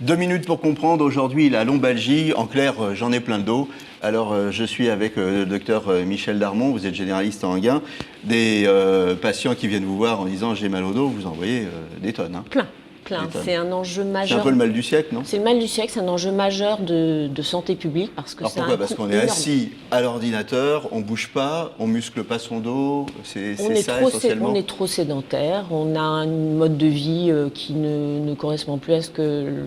2 minutes pour comprendre aujourd'hui la lombalgie. En clair, j'en ai plein le dos. Alors, je suis avec le docteur Michel Darmon, vous êtes généraliste en Enghien. Des patients qui viennent vous voir en disant j'ai mal au dos, vous en voyez des tonnes. Hein. Plein. C'est un enjeu majeur. C'est un peu le mal du siècle, non? C'est le mal du siècle, c'est un enjeu majeur de santé publique parce que alors pourquoi? Parce qu'on est assis à l'ordinateur, on ne bouge pas, on ne muscle pas son dos, c'est ça essentiellement. On est trop sédentaire, on a un mode de vie qui ne correspond plus à ce que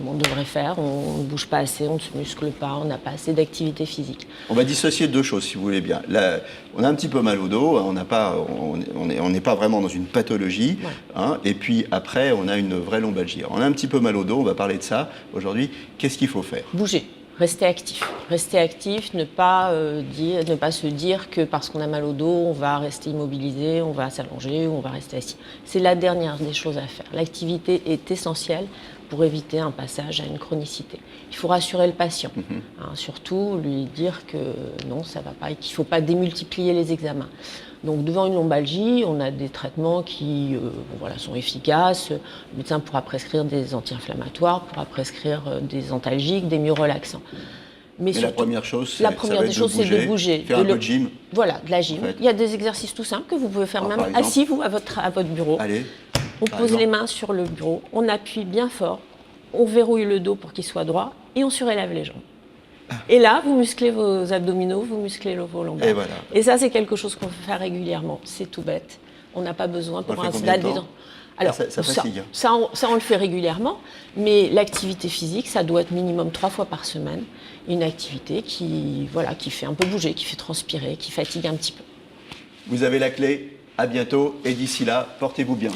on devrait faire, on ne bouge pas assez, on ne se muscle pas, on n'a pas assez d'activité physique. On va dissocier deux choses si vous voulez bien. Là, on a un petit peu mal au dos, on n'est pas vraiment dans une pathologie, ouais. Hein, et puis après on a une vraie lombalgie. Alors, on a un petit peu mal au dos, on va parler de ça aujourd'hui. Qu'est-ce qu'il faut faire? Bouger. Rester actif, ne pas se dire que parce qu'on a mal au dos, on va rester immobilisé, on va s'allonger ou on va rester assis. C'est la dernière des choses à faire. L'activité est essentielle pour éviter un passage à une chronicité. Il faut rassurer le patient, surtout lui dire que non, ça ne va pas et qu'il ne faut pas démultiplier les examens. Donc devant une lombalgie, on a des traitements qui sont efficaces. Le médecin pourra prescrire des anti-inflammatoires, pourra prescrire des antalgiques, des myorelaxants. Mais surtout, la première chose, c'est de bouger. Faire un peu de gym. Voilà, de la gym. En fait. Il y a des exercices tout simples que vous pouvez faire même assis, vous, à votre bureau. Allez, on pose les mains sur le bureau, on appuie bien fort, on verrouille le dos pour qu'il soit droit et on surélève les jambes. Et là, vous musclez vos abdominaux, vous musclez vos lombaires. Et, voilà. Et ça, c'est quelque chose qu'on peut faire régulièrement. C'est tout bête. On n'a pas besoin pour un stade. Alors, ça fatigue. Ça, on le fait régulièrement, mais l'activité physique, ça doit être minimum 3 fois par semaine. Une activité qui fait un peu bouger, qui fait transpirer, qui fatigue un petit peu. Vous avez la clé. À bientôt. Et d'ici là, portez-vous bien.